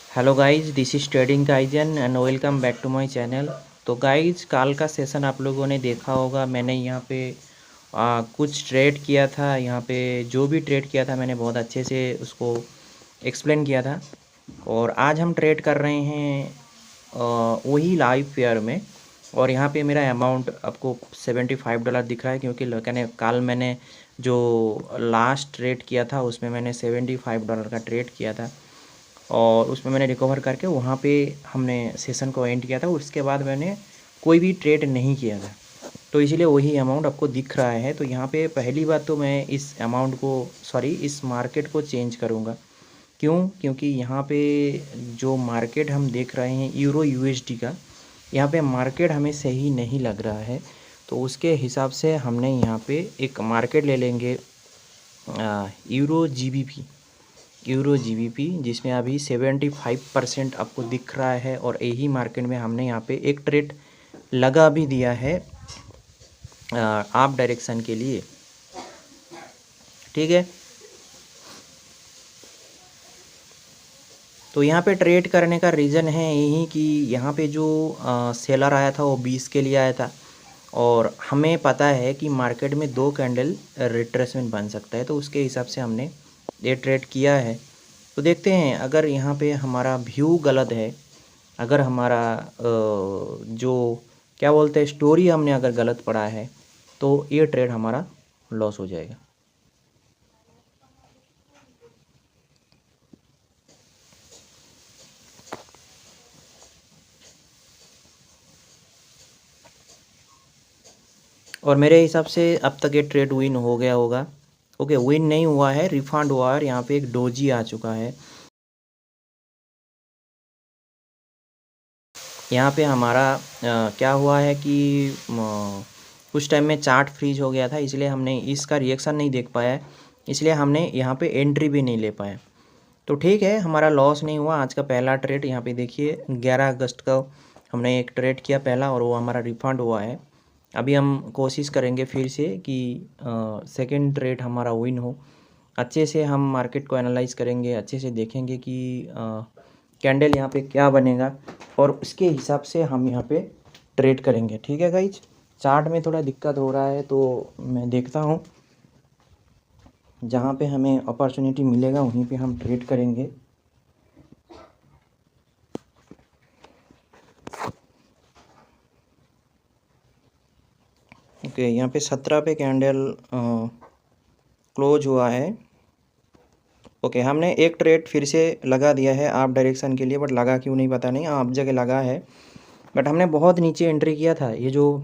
Hello guys, this is trading gaijin and welcome back to my channel. तो guys, कल का session आप लोगों ने देखा होगा। मैंने यहाँ पे कुछ ट्रेड किया था। यहाँ पे जो भी ट्रेड किया था मैंने बहुत अच्छे से उसको एक्सप्लेन किया था। और आज हम ट्रेड कर रहे हैं वही लाइव फेयर में। और यहाँ पे मेरा अमाउंट आपको $75 दिख रहा है, क्योंकि कल मैंने जो लास्ट ट्रेड किया था उसमें मैंने $75 का ट्रेड किया था। और उसमें मैंने रिकवर करके वहाँ पे हमने सेशन को एंड किया था। उसके बाद मैंने कोई भी ट्रेड नहीं किया था, तो इसीलिए वही अमाउंट आपको दिख रहा है। तो यहाँ पे पहली बात तो मैं इस अमाउंट को इस मार्केट को चेंज करूँगा। क्यों? क्योंकि यहाँ पे जो मार्केट हम देख रहे हैं यूरो यूएसडी का, यहाँ पे मार्केट हमें सही नहीं लग रहा है। तो उसके हिसाब से हमने यहाँ पे एक मार्केट ले लेंगे यूरो जीबीपी, जिसमें अभी 75% आपको दिख रहा है। और यही मार्केट में हमने यहाँ पे एक ट्रेड लगा भी दिया है आप डायरेक्शन के लिए। ठीक है, तो यहाँ पे ट्रेड करने का रीज़न है यही कि यहाँ पे जो सेलर आया था वो 20 के लिए आया था। और हमें पता है कि मार्केट में 2 कैंडल रिट्रेसमेंट बन सकता है, तो उसके हिसाब से हमने ये ट्रेड किया है। तो देखते हैं, अगर यहाँ पे हमारा व्यू गलत है, अगर हमारा जो क्या बोलते हैं स्टोरी हमने अगर गलत पढ़ा है, तो ये ट्रेड हमारा लॉस हो जाएगा। और मेरे हिसाब से अब तक ये ट्रेड विन हो गया होगा। ओके, विन नहीं हुआ है, रिफंड हुआ है। यहाँ पे एक डोजी आ चुका है। यहाँ पे हमारा क्या हुआ है कि कुछ टाइम में चार्ट फ्रीज हो गया था, इसलिए हमने इसका रिएक्शन नहीं देख पाया, इसलिए हमने यहाँ पे एंट्री भी नहीं ले पाया। तो ठीक है, हमारा लॉस नहीं हुआ। आज का पहला ट्रेड यहाँ पे देखिए 11 अगस्त का हमने एक ट्रेड किया पहला, और वो हमारा रिफंड हुआ है। अभी हम कोशिश करेंगे फिर से कि सेकंड ट्रेड हमारा विन हो। अच्छे से हम मार्केट को एनालाइज करेंगे, अच्छे से देखेंगे कि कैंडल यहाँ पे क्या बनेगा, और उसके हिसाब से हम यहाँ पे ट्रेड करेंगे। ठीक है गाइज, चार्ट में थोड़ा दिक्कत हो रहा है, तो मैं देखता हूँ जहाँ पे हमें अपॉर्चुनिटी मिलेगा वहीं पे हम ट्रेड करेंगे। ओके, यहाँ पे 17 पे कैंडल क्लोज हुआ है। ओके, हमने एक ट्रेड फिर से लगा दिया है आप डायरेक्शन के लिए, बट लगा क्यों नहीं पता नहीं, आप जगह लगा है। बट हमने बहुत नीचे एंट्री किया था। ये जो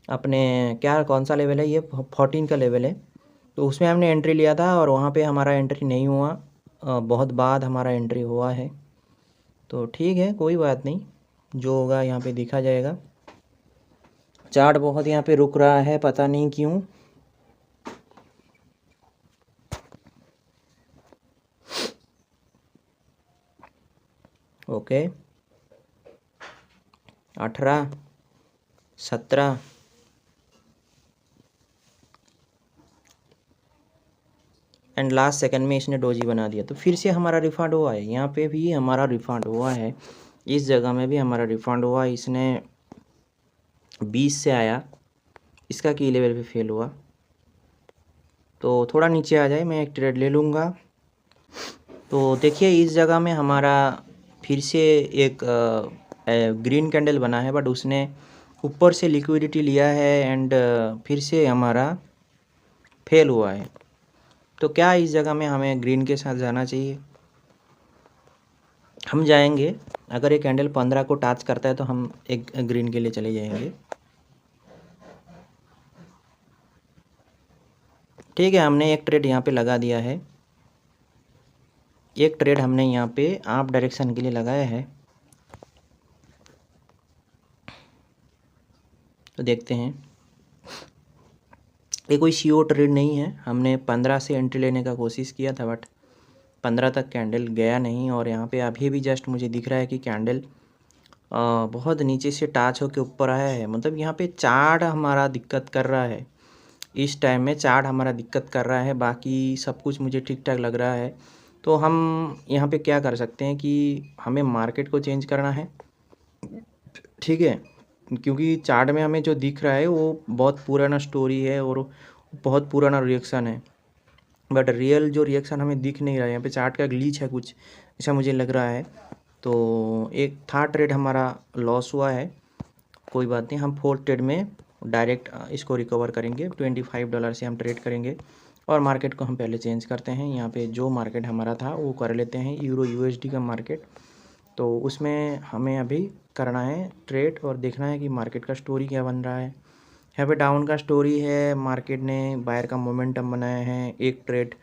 अपने क्या कौन सा लेवल है, ये 14 का लेवल है, तो उसमें हमने एंट्री लिया था और वहाँ पे हमारा एंट्री नहीं हुआ। बहुत बाद हमारा एंट्री हुआ है। तो ठीक है, कोई बात नहीं, जो होगा यहाँ पे देखा जाएगा। चार्ट बहुत यहाँ पे रुक रहा है, पता नहीं क्यों। ओके, 18, 17, एंड लास्ट सेकंड में इसने डोजी बना दिया, तो फिर से हमारा रिफंड हुआ है। यहाँ पे भी हमारा रिफंड हुआ है, इस जगह में भी हमारा रिफंड हुआ। इसने 20 से आया, इसका की लेवल पे फेल हुआ, तो थोड़ा नीचे आ जाए, मैं एक ट्रेड ले लूँगा। तो देखिए, इस जगह में हमारा फिर से एक ग्रीन कैंडल बना है, बट उसने ऊपर से लिक्विडिटी लिया है एंड फिर से हमारा फेल हुआ है। तो क्या इस जगह में हमें ग्रीन के साथ जाना चाहिए? हम जाएंगे। अगर ये कैंडल 15 को टच करता है तो हम एक ग्रीन के लिए चले जाएंगे। ठीक है, हमने एक ट्रेड यहाँ पे लगा दिया है। एक ट्रेड हमने यहाँ पे आप डायरेक्शन के लिए लगाया है, तो देखते हैं। ये कोई श्योर ट्रेड नहीं है। हमने 15 से एंट्री लेने का कोशिश किया था, बट 15 तक कैंडल गया नहीं। और यहाँ पे अभी भी जस्ट मुझे दिख रहा है कि कैंडल बहुत नीचे से टच होकर ऊपर आया है। मतलब यहाँ पे चार्ट हमारा दिक्कत कर रहा है, इस टाइम में चार्ट हमारा दिक्कत कर रहा है। बाकी सब कुछ मुझे ठीक ठाक लग रहा है। तो हम यहाँ पे क्या कर सकते हैं कि हमें मार्केट को चेंज करना है, ठीक है, क्योंकि चार्ट में हमें जो दिख रहा है वो बहुत पुराना स्टोरी है और बहुत पुराना रिएक्शन है, बट रियल जो रिएक्शन हमें दिख नहीं रहा है। यहाँ पे चार्ट का ग्लिच है कुछ, ऐसा मुझे लग रहा है। तो एक था ट्रेड हमारा लॉस हुआ है, कोई बात नहीं, हम फोर्थ ट्रेड में डायरेक्ट इसको रिकवर करेंगे। $25 से हम ट्रेड करेंगे और मार्केट को हम पहले चेंज करते हैं। यहाँ पे जो मार्केट हमारा था वो कर लेते हैं, यूरो यूएसडी का मार्केट। तो उसमें हमें अभी करना है ट्रेड और देखना है कि मार्केट का स्टोरी क्या बन रहा है। यहाँ पे डाउन का स्टोरी है, मार्केट ने बायर का मोमेंटम बनाया है, एक ट्रेड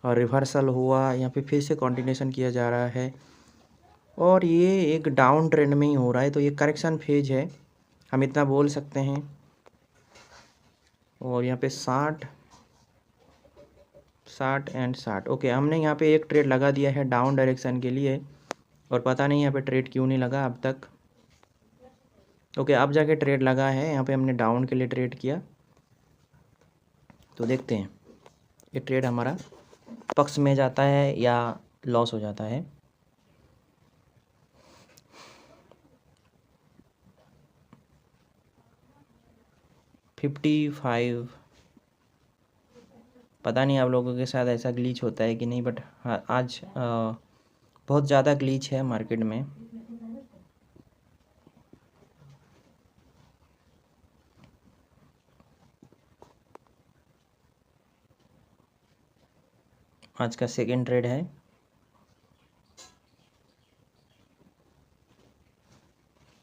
और रिवर्सल हुआ, यहाँ पे फिर से कंटिन्यूशन किया जा रहा है और ये एक डाउन ट्रेंड में ही हो रहा है। तो ये करेक्शन फेज है, हम इतना बोल सकते हैं। और यहाँ पे 60 एंड 60, ओके, हमने यहाँ पे एक ट्रेड लगा दिया है डाउन डायरेक्शन के लिए और पता नहीं यहाँ पे ट्रेड क्यों नहीं लगा अब तक। ओके, अब जाके ट्रेड लगा है, यहाँ पे हमने डाउन के लिए ट्रेड किया। तो देखते हैं ये ट्रेड हमारा पक्ष में जाता है या लॉस हो जाता है। $55, पता नहीं आप लोगों के साथ ऐसा ग्लीच होता है कि नहीं, बट हाँ आज बहुत ज़्यादा ग्लीच है मार्केट में। आज का सेकेंड ट्रेड है,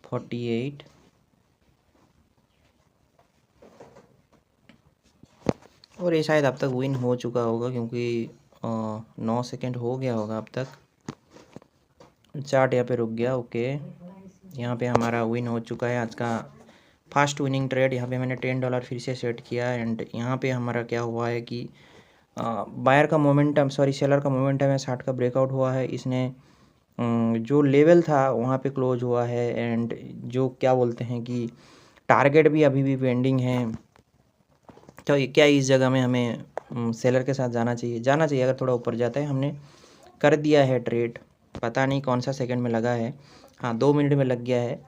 48, और ये शायद अब तक विन हो चुका होगा क्योंकि 9 सेकेंड हो गया होगा अब तक। चार्ट यहाँ पे रुक गया, ओके, यहाँ पे हमारा विन हो चुका है आज का फास्ट विनिंग ट्रेड। यहाँ पे मैंने $10 फिर से सेट किया एंड यहाँ पे हमारा क्या हुआ है कि बायर का मोमेंटम, सॉरी सेलर का मोमेंटम है, 60 का ब्रेकआउट हुआ है, इसने जो लेवल था वहाँ पे क्लोज हुआ है एंड जो क्या बोलते हैं कि टारगेट भी अभी भी पेंडिंग है। तो क्या इस जगह में हमें सेलर के साथ जाना चाहिए अगर थोड़ा ऊपर जाता है। हमने कर दिया है ट्रेड, पता नहीं कौन सा सेकंड में लगा है, हाँ 2 मिनट में लग गया है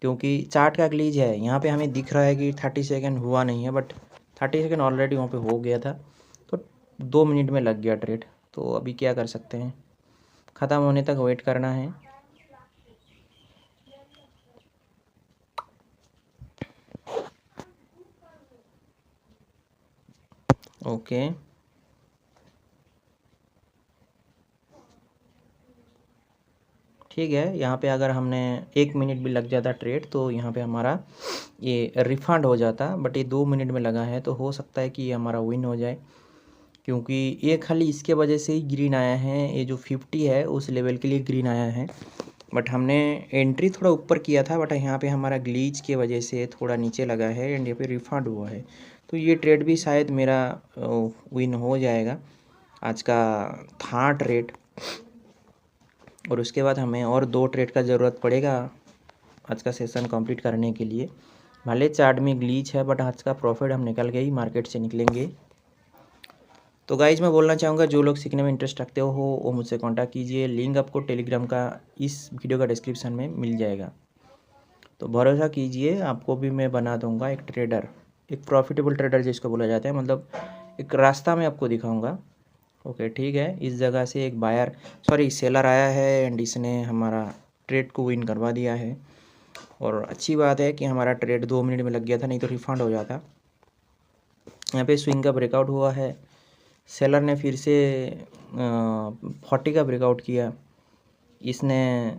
क्योंकि चार्ट का ग्लीच है। यहाँ पे हमें दिख रहा है कि 30 सेकंड हुआ नहीं है, बट 30 सेकंड ऑलरेडी वहाँ पे हो गया था, तो 2 मिनट में लग गया ट्रेड। तो अभी क्या कर सकते हैं, ख़त्म होने तक वेट करना है। ओके, ठीक है, यहाँ पे अगर हमने 1 मिनट भी लग जाता ट्रेड तो यहाँ पे हमारा ये रिफ़ंड हो जाता, बट ये 2 मिनट में लगा है तो हो सकता है कि ये हमारा विन हो जाए क्योंकि ये खाली इसके वजह से ही ग्रीन आया है, ये जो 50 है उस लेवल के लिए ग्रीन आया है, बट हमने एंट्री थोड़ा ऊपर किया था, बट यहाँ पे हमारा ग्लीच के वजह से थोड़ा नीचे लगा है एंड यहाँ पे रिफ़ंड हुआ है। तो ये ट्रेड भी शायद मेरा विन हो जाएगा, आज का था ट्रेड, और उसके बाद हमें और 2 ट्रेड का ज़रूरत पड़ेगा आज का सेशन कंप्लीट करने के लिए। भले चार्ट में ग्लीच है बट आज का प्रॉफिट हम निकल के ही मार्केट से निकलेंगे। तो गाइज मैं बोलना चाहूँगा जो लोग सीखने में इंटरेस्ट रखते हो वो मुझसे कांटेक्ट कीजिए, लिंक आपको टेलीग्राम का इस वीडियो का डिस्क्रिप्शन में मिल जाएगा। तो भरोसा कीजिए, आपको भी मैं बना दूंगा एक ट्रेडर, एक प्रॉफिटेबल ट्रेडर जिसको बोला जाता है, मतलब एक रास्ता मैं आपको दिखाऊंगा। ओके ठीक है, इस जगह से एक बायर सॉरी सेलर आया है एंड इसने हमारा ट्रेड को विन करवा दिया है, और अच्छी बात है कि हमारा ट्रेड 2 मिनट में लग गया था, नहीं तो रिफ़ंड हो जाता। यहाँ पे स्विंग का ब्रेकआउट हुआ है, सेलर ने फिर से 40 का ब्रेकआउट किया, इसने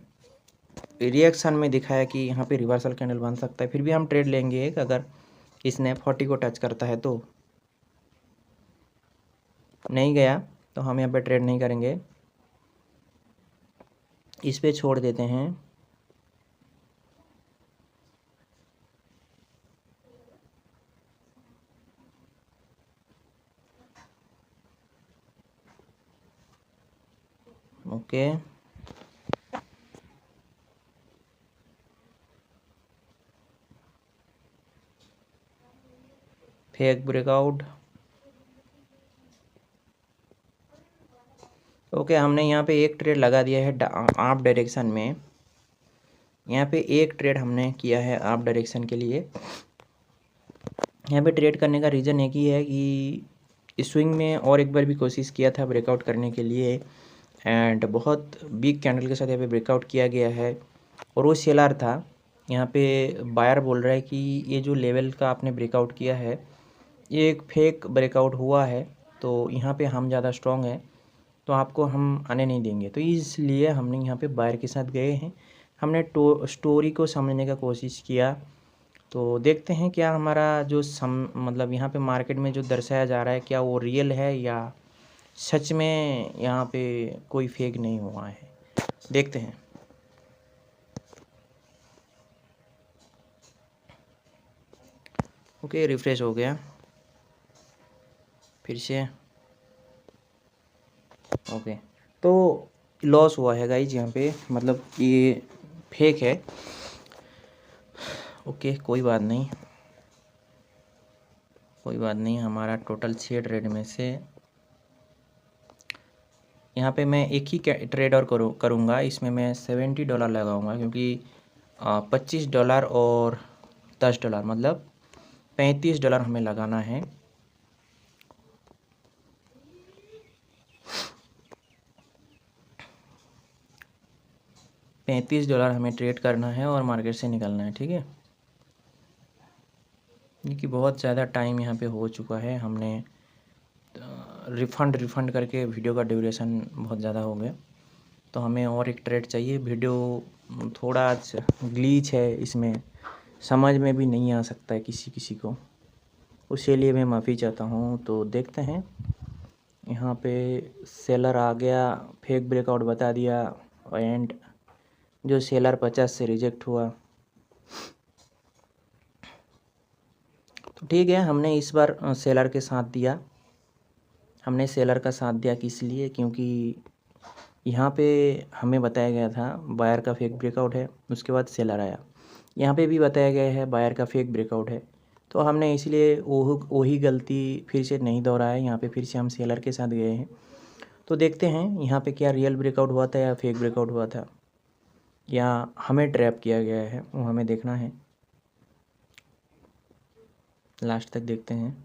रिएक्शन में दिखाया कि यहाँ पे रिवर्सल कैंडल बन सकता है, फिर भी हम ट्रेड लेंगे एक, अगर इसने 40 को टच करता है तो। नहीं गया तो हम यहाँ पे ट्रेड नहीं करेंगे, इस पे छोड़ देते हैं। ओके, फेक ब्रेकआउट, ओके, हमने यहाँ पे एक ट्रेड लगा दिया है आप डायरेक्शन में। यहाँ पे एक ट्रेड हमने किया है आप डायरेक्शन के लिए। यहाँ पे ट्रेड करने का रीज़न एक ही है कि स्विंग में और एक बार भी कोशिश किया था ब्रेकआउट करने के लिए, एंड बहुत बिग कैंडल के साथ यहाँ पे ब्रेकआउट किया गया है और वो सेलर था। यहाँ पे बायर बोल रहा है कि ये जो लेवल का आपने ब्रेकआउट किया है ये एक फेक ब्रेकआउट हुआ है, तो यहाँ पे हम ज़्यादा स्ट्रॉन्ग हैं तो आपको हम आने नहीं देंगे। तो इसलिए हमने यहाँ पे बायर के साथ गए हैं, हमने स्टोरी को समझने का कोशिश किया। तो देखते हैं क्या हमारा जो मतलब यहाँ पे मार्केट में जो दर्शाया जा रहा है क्या वो रियल है या सच में यहाँ पे कोई फेक नहीं हुआ है। देखते हैं। ओके, रिफ्रेश हो गया फिर से। ओके, तो लॉस हुआ है गाइज यहाँ पे, मतलब ये फेक है। ओके, कोई बात नहीं, कोई बात नहीं। हमारा टोटल 6 ट्रेड में से यहाँ पे मैं एक ही ट्रेड और करूँगा। इसमें मैं $70 लगाऊंगा क्योंकि $25 और $10 मतलब $35 हमें लगाना है। $35 हमें ट्रेड करना है और मार्केट से निकलना है, ठीक है। क्योंकि बहुत ज़्यादा टाइम यहाँ पे हो चुका है, हमने रिफ़ंड करके वीडियो का ड्यूरेशन बहुत ज़्यादा हो गया, तो हमें और एक ट्रेड चाहिए। वीडियो थोड़ा ग्लीच है, इसमें समझ में भी नहीं आ सकता है किसी को, उसके लिए मैं माफ़ी चाहता हूँ। तो देखते हैं, यहाँ पे सेलर आ गया, फेक ब्रेकआउट बता दिया एंड जो सेलर 50 से रिजेक्ट हुआ। तो ठीक है, हमने इस बार सेलर के साथ दिया। हमने सेलर का साथ दिया किस लिए, क्योंकि यहाँ पे हमें बताया गया था बायर का फेक ब्रेकआउट है, उसके बाद सेलर आया। यहाँ पे भी बताया गया है बायर का फेक ब्रेकआउट है, तो हमने इसलिए वही गलती फिर से नहीं दोहराया। यहाँ पे फिर से हम सेलर के साथ गए हैं। तो देखते हैं यहाँ पे क्या रियल ब्रेकआउट हुआ था या फेक ब्रेकआउट हुआ था, या हमें ट्रैप किया गया है, वो हमें देखना है। लास्ट तक देखते हैं।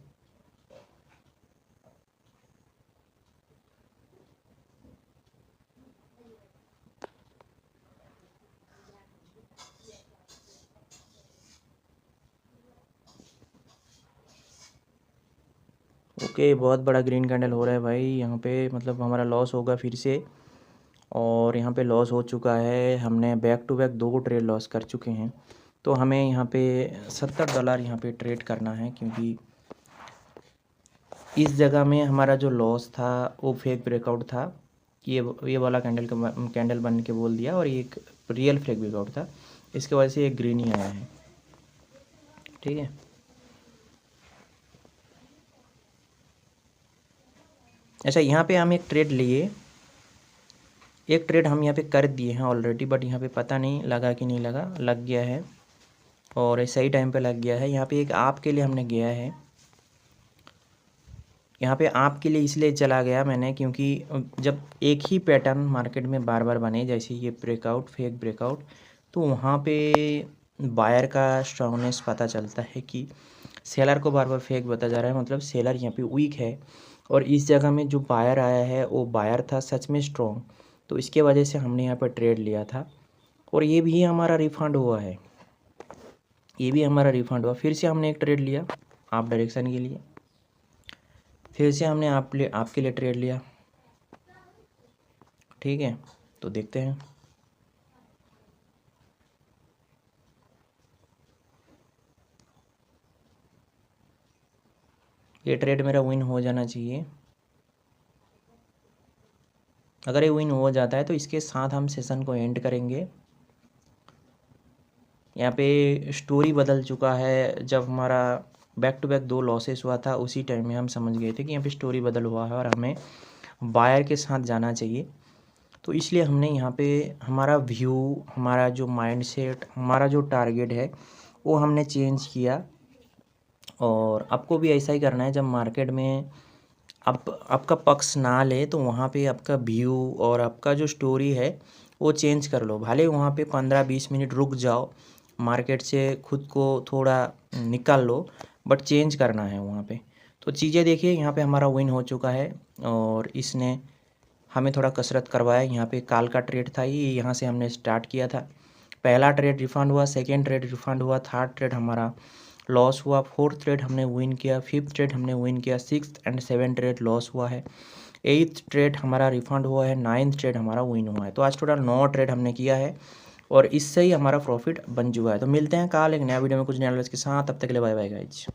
ओके, बहुत बड़ा ग्रीन कैंडल हो रहा है भाई यहाँ पे, मतलब हमारा लॉस होगा फिर से। और यहाँ पे लॉस हो चुका है, हमने back to back 2 trade loss कर चुके हैं। तो हमें यहाँ पे $70 यहाँ पे ट्रेड करना है, क्योंकि इस जगह में हमारा जो लॉस था वो फेक ब्रेकआउट था। ये वाला कैंडल बन के बोल दिया, और ये एक रियल फेक ब्रेकआउट था, इसके वजह से एक ग्रीन ही आया है, ठीक है। अच्छा, यहाँ पे हम एक ट्रेड लिए, एक ट्रेड हम यहाँ पे कर दिए हैं ऑलरेडी, बट यहाँ पे पता नहीं लगा कि नहीं लगा, लग गया है और सही टाइम पे लग गया है। यहाँ पे एक आप के लिए हमने गया है, यहाँ पे आपके लिए इसलिए चला गया मैंने क्योंकि जब एक ही पैटर्न मार्केट में बार बार बने, जैसे ये ब्रेकआउट फेक ब्रेकआउट, तो वहाँ पे बायर का स्ट्रांगनेस पता चलता है कि सेलर को बार बार फेक बता जा रहा है, मतलब सेलर यहाँ पे वीक है। और इस जगह में जो बायर आया है वो बायर था सच में स्ट्रॉन्ग, तो इसके वजह से हमने यहाँ पर ट्रेड लिया था और ये भी हमारा रिफ़ंड हुआ है, ये भी हमारा रिफ़ंड हुआ। फिर से हमने एक ट्रेड लिया आप डायरेक्शन के लिए, फिर से हमने आपके लिए ट्रेड लिया, ठीक है। तो देखते हैं, ये ट्रेड मेरा विन हो जाना चाहिए। अगर ये विन हो जाता है तो इसके साथ हम सेशन को एंड करेंगे। यहाँ पे स्टोरी बदल चुका है, जब हमारा बैक टू बैक 2 लॉसेस हुआ था उसी टाइम में हम समझ गए थे कि यहाँ पे स्टोरी बदल हुआ है और हमें बायर के साथ जाना चाहिए। तो इसलिए हमने यहाँ पे हमारा व्यू, हमारा जो माइंडसेट, हमारा जो टारगेट है वो हमने चेंज किया। और आपको भी ऐसा ही करना है, जब मार्केट में अब आपका पक्ष ना ले तो वहाँ पे आपका व्यू और आपका जो स्टोरी है वो चेंज कर लो। भले वहाँ पे 15-20 मिनट रुक जाओ, मार्केट से खुद को थोड़ा निकाल लो, बट चेंज करना है वहाँ पे। तो चीज़ें देखिए, यहाँ पे हमारा विन हो चुका है और इसने हमें थोड़ा कसरत करवाया। यहाँ पे काल का ट्रेड था, ये यहाँ से हमने स्टार्ट किया था। पहला ट्रेड रिफ़ंड हुआ, सेकेंड ट्रेड रिफ़ंड हुआ, थर्ड ट्रेड हमारा लॉस हुआ, फोर्थ ट्रेड हमने विन किया, फिफ्थ ट्रेड हमने विन किया, sixth and seventh trade loss हुआ है, एट्थ ट्रेड हमारा रिफ़ंड हुआ है, नाइन्थ ट्रेड हमारा विन हुआ है। तो आज टोटल 9 ट्रेड हमने किया है और इससे ही हमारा प्रॉफिट बन चुका है। तो मिलते हैं कल एक नया वीडियो में कुछ नया नॉलेज के साथ। तब तक के लिए बाय बाय गाइज।